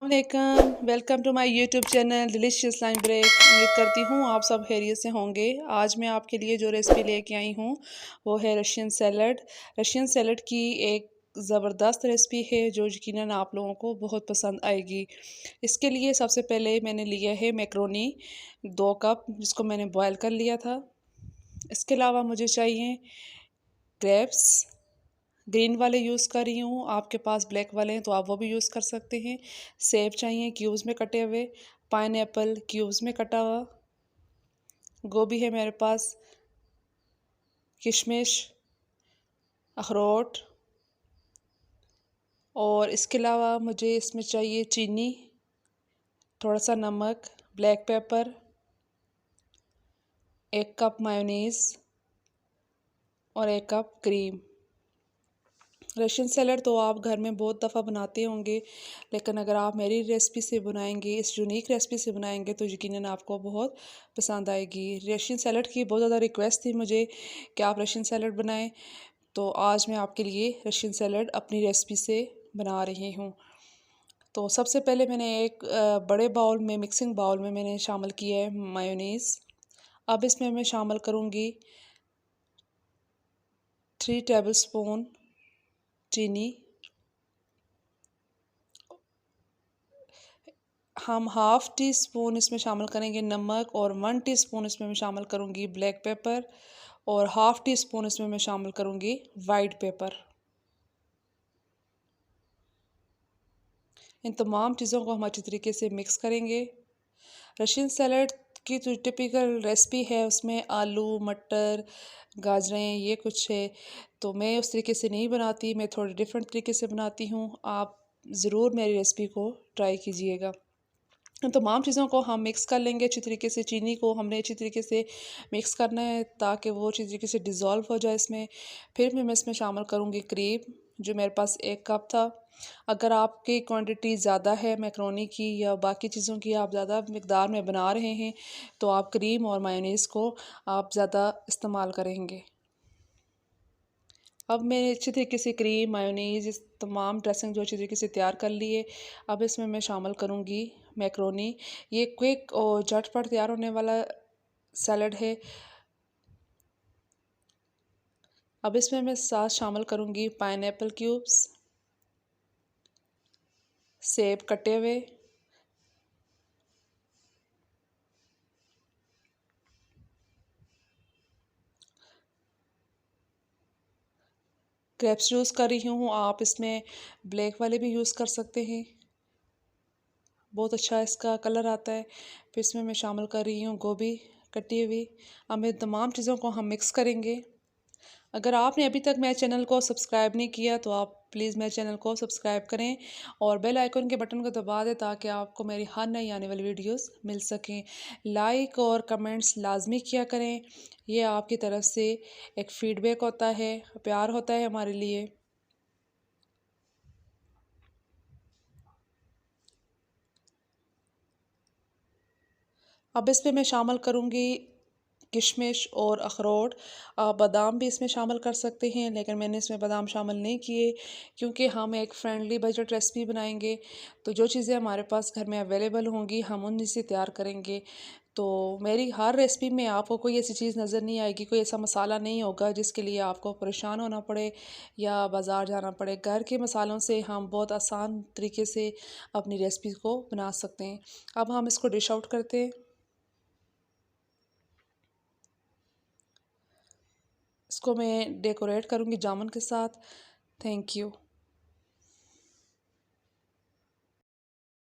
वालेकुम, welcome to my YouTube channel delicious lunch break. उम्मीद करती हूँ आप सब खैरियत से होंगे। आज मैं आपके लिए जो रेसिपी लेके आई हूँ वो है रशियन सैलड। रशियन सैलड की एक ज़बरदस्त रेसिपी है जो यकीनन आप लोगों को बहुत पसंद आएगी। इसके लिए सबसे पहले मैंने लिया है मैक्रोनी 2 कप, जिसको मैंने बॉयल कर लिया था। इसके अलावा मुझे चाहिए ग्रेप्स, ग्रीन वाले यूज़ कर रही हूँ। आपके पास ब्लैक वाले हैं तो आप वो भी यूज़ कर सकते हैं। सेब चाहिए क्यूब्स में कटे हुए, पाइनएप्पल क्यूब्स में कटा हुआ, गोभी है मेरे पास, किशमिश, अखरोट, और इसके अलावा मुझे इसमें चाहिए चीनी, थोड़ा सा नमक, ब्लैक पेपर, 1 कप मायोनीज़ और 1 कप क्रीम। रशियन सैलड तो आप घर में बहुत दफ़ा बनाते होंगे, लेकिन अगर आप मेरी रेसिपी से बनाएंगे, इस यूनिक रेसिपी से बनाएंगे तो यकीनन आपको बहुत पसंद आएगी। रशियन सैलड की बहुत ज़्यादा रिक्वेस्ट थी मुझे कि आप रशियन सैलड बनाएं, तो आज मैं आपके लिए रशियन सैलड अपनी रेसिपी से बना रही हूँ। तो सबसे पहले मैंने एक बड़े बाउल में, मिक्सिंग बाउल में मैंने शामिल किया है मायोनीज़। अब इसमें मैं शामिल करूँगी 3 टेबल स्पून चीनी। हम हाफ़ टी स्पून इसमें शामिल करेंगे नमक, और 1 टीस्पून इसमें मैं शामिल करूँगी ब्लैक पेपर, और हाफ़ टी स्पून इसमें मैं शामिल करूँगी वाइट पेपर। इन तमाम चीज़ों को हम अच्छी तरीके से मिक्स करेंगे। रशियन सैलड की जो टिपिकल रेसिपी है उसमें आलू, मटर, गाजरें ये कुछ है, तो मैं उस तरीके से नहीं बनाती, मैं थोड़ी डिफरेंट तरीके से बनाती हूँ। आप ज़रूर मेरी रेसिपी को ट्राई कीजिएगा। इन तमाम चीज़ों को हम मिक्स कर लेंगे अच्छी तरीके से। चीनी को हमने अच्छी तरीके से मिक्स करना है ताकि वो अच्छी तरीके से डिज़ोल्व हो जाए इसमें। फिर मैं इसमें शामिल करूँगी क्रीम, जो मेरे पास 1 कप था। अगर आपकी क्वांटिटी ज़्यादा है मैक्रोनी की या बाकी चीज़ों की, आप ज़्यादा मिकदार में बना रहे हैं, तो आप क्रीम और मायोनीज़ को आप ज़्यादा इस्तेमाल करेंगे। अब मैंने अच्छी तरीके से क्रीम, मायोनीज़, इस तमाम ड्रेसिंग जो अच्छी तरीके से तैयार कर ली है। अब इसमें मैं शामिल करूँगी मैक्रोनी। ये क्विक और झटपट तैयार होने वाला सैलड है। अब इसमें मैं साथ शामिल करूँगी पाइनएप्पल क्यूब्स, सेब कटे हुए, ग्रेप्स यूज़ कर रही हूँ, आप इसमें ब्लैक वाले भी यूज़ कर सकते हैं, बहुत अच्छा इसका कलर आता है। फिर इसमें मैं शामिल कर रही हूँ गोभी कटी हुई। अब इन तमाम चीज़ों को हम मिक्स करेंगे। अगर आपने अभी तक मेरे चैनल को सब्सक्राइब नहीं किया तो आप प्लीज़ मेरे चैनल को सब्सक्राइब करें और बेल आइकन के बटन को दबा दें ताकि आपको मेरी हर नई आने वाली वीडियोस मिल सकें। लाइक और कमेंट्स लाजमी किया करें, ये आपकी तरफ से एक फ़ीडबैक होता है, प्यार होता है हमारे लिए। अब इसमें मैं शामिल करूँगी किशमिश और अखरोट। बादाम भी इसमें शामिल कर सकते हैं, लेकिन मैंने इसमें बादाम शामिल नहीं किए क्योंकि हम एक फ्रेंडली बजट रेसिपी बनाएंगे, तो जो चीज़ें हमारे पास घर में अवेलेबल होंगी हम उन्हीं से तैयार करेंगे। तो मेरी हर रेसिपी में आपको कोई ऐसी चीज़ नज़र नहीं आएगी, कोई ऐसा मसाला नहीं होगा जिसके लिए आपको परेशान होना पड़े या बाज़ार जाना पड़े। घर के मसालों से हम बहुत आसान तरीके से अपनी रेसिपी को बना सकते हैं। अब हम इसको डिश आउट करते हैं। इसको मैं डेकोरेट करूँगी जामुन के साथ। Thank you.